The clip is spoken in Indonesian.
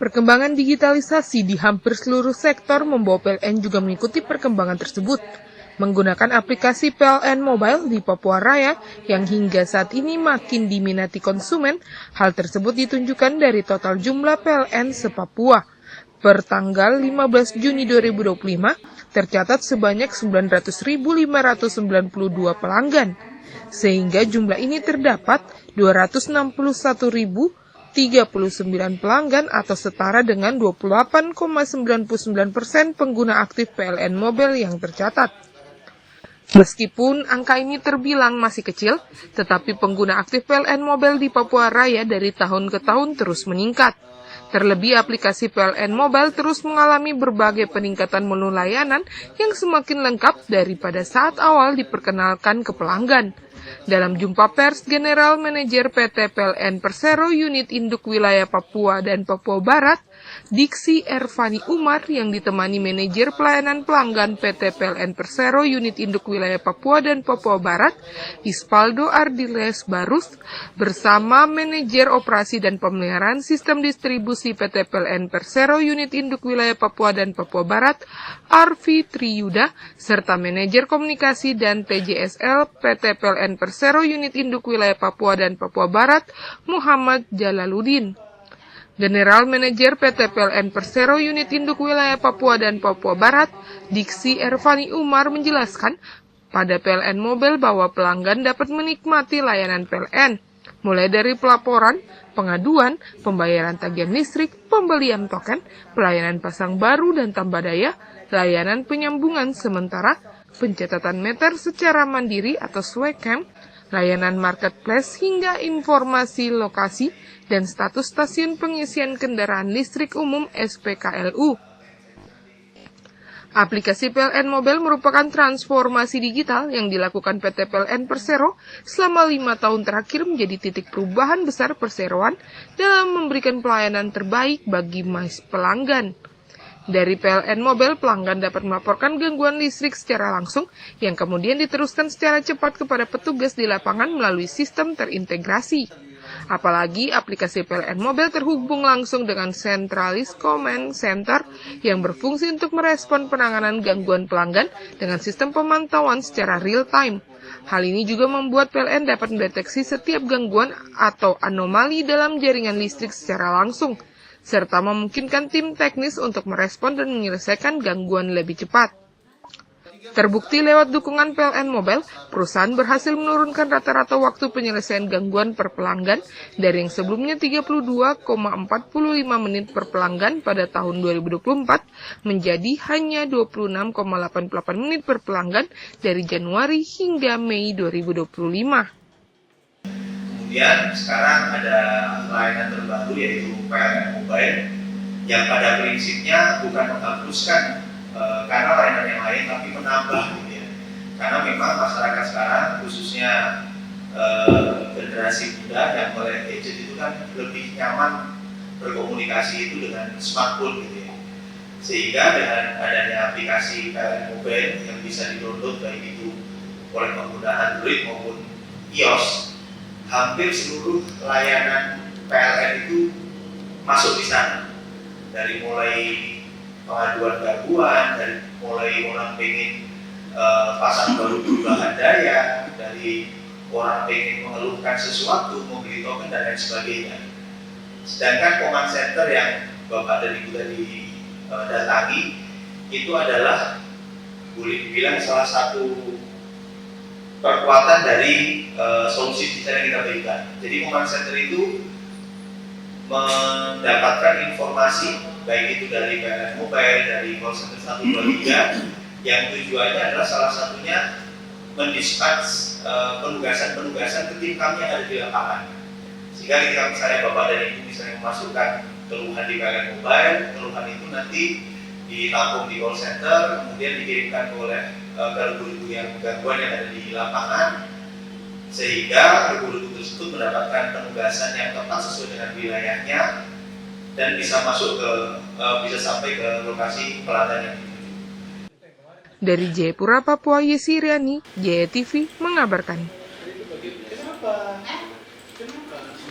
Perkembangan digitalisasi di hampir seluruh sektor membawa PLN juga mengikuti perkembangan tersebut. Menggunakan aplikasi PLN Mobile di Papua Raya yang hingga saat ini makin diminati konsumen, hal tersebut ditunjukkan dari total jumlah PLN se-Papua. Per tanggal 15 Juni 2025, tercatat sebanyak 900.592 pelanggan, sehingga jumlah ini terdapat 261.039 pelanggan atau setara dengan 28,99% pengguna aktif PLN Mobile yang tercatat. Meskipun angka ini terbilang masih kecil, tetapi pengguna aktif PLN Mobile di Papua Raya dari tahun ke tahun terus meningkat. Terlebih aplikasi PLN Mobile terus mengalami berbagai peningkatan menu layanan yang semakin lengkap daripada saat awal diperkenalkan ke pelanggan. Dalam jumpa pers, General Manager PT PLN Persero Unit Induk Wilayah Papua dan Papua Barat, Diksi Ervani Umar yang ditemani Manajer Pelayanan Pelanggan PT PLN Persero Unit Induk Wilayah Papua dan Papua Barat, Ispaldo Ardiles Barus, bersama Manajer Operasi dan Pemeliharaan Sistem Distribusi PT PLN Persero Unit Induk Wilayah Papua dan Papua Barat, Arfi Triyuda, serta Manajer Komunikasi dan TJSL PT PLN Persero Unit Induk Wilayah Papua dan Papua Barat, Muhammad Jalaluddin. General Manager PT PLN Persero Unit Induk Wilayah Papua dan Papua Barat, Diksi Ervani Umar menjelaskan pada PLN Mobile bahwa pelanggan dapat menikmati layanan PLN, mulai dari pelaporan, pengaduan, pembayaran tagihan listrik, pembelian token, pelayanan pasang baru dan tambah daya, layanan penyambungan sementara, pencatatan meter secara mandiri atau swecam, layanan marketplace hingga informasi lokasi dan status stasiun pengisian kendaraan listrik umum SPKLU. Aplikasi PLN Mobile merupakan transformasi digital yang dilakukan PT PLN Persero selama 5 tahun terakhir menjadi titik perubahan besar perseroan dalam memberikan pelayanan terbaik bagi pelanggan. Dari PLN Mobile, pelanggan dapat melaporkan gangguan listrik secara langsung yang kemudian diteruskan secara cepat kepada petugas di lapangan melalui sistem terintegrasi. Apalagi aplikasi PLN Mobile terhubung langsung dengan Centralis Command Center yang berfungsi untuk merespon penanganan gangguan pelanggan dengan sistem pemantauan secara real-time. Hal ini juga membuat PLN dapat mendeteksi setiap gangguan atau anomali dalam jaringan listrik secara langsung, serta memungkinkan tim teknis untuk merespon dan menyelesaikan gangguan lebih cepat. Terbukti lewat dukungan PLN Mobile, perusahaan berhasil menurunkan rata-rata waktu penyelesaian gangguan per pelanggan dari yang sebelumnya 32,45 menit per pelanggan pada tahun 2024 menjadi hanya 26,88 menit per pelanggan dari Januari hingga Mei 2025. Kemudian sekarang ada layanan terbaru yaitu PLN Mobile yang pada prinsipnya bukan menghapuskan karena layanan yang lain tapi menambah gitu ya. Karena memang masyarakat sekarang khususnya generasi muda yang melek gadget itu kan lebih nyaman berkomunikasi itu dengan smartphone gitu ya. Sehingga dengan adanya aplikasi PLN Mobile yang bisa di-download baik itu oleh pengguna Android maupun iOS, hampir seluruh layanan PLN itu masuk di sana. Dari mulai pengaduan gangguan, dari mulai orang pengen pasang baru perubahan daya, dari orang pengen mengeluhkan sesuatu, membeli token dan lain sebagainya. Sedangkan command center yang Bapak dan Ibu tadi datangi itu adalah boleh dibilang salah satu perkuatan dari solusi digital yang kita berikan. Jadi command center itu mendapatkan informasi baik itu dari PLN Mobile, dari call center 123 yang tujuannya adalah salah satunya mendispatch penugasan-penugasan ke tim kami yang ada di lapangan. Sehingga ketika misalnya Bapak dan Ibu misalnya memasukkan keluhan di PLN Mobile, keluhan itu nanti ditampung di call center, kemudian dikirimkan oleh regu-regu yang gangguan yang ada di lapangan, sehingga regu-regu tersebut mendapatkan penugasan yang tepat sesuai dengan wilayahnya dan bisa masuk bisa sampai ke lokasi pelanggan yang dituju. Dari Jayapura, Papua, Yesi Riani, Jaya TV mengabarkan.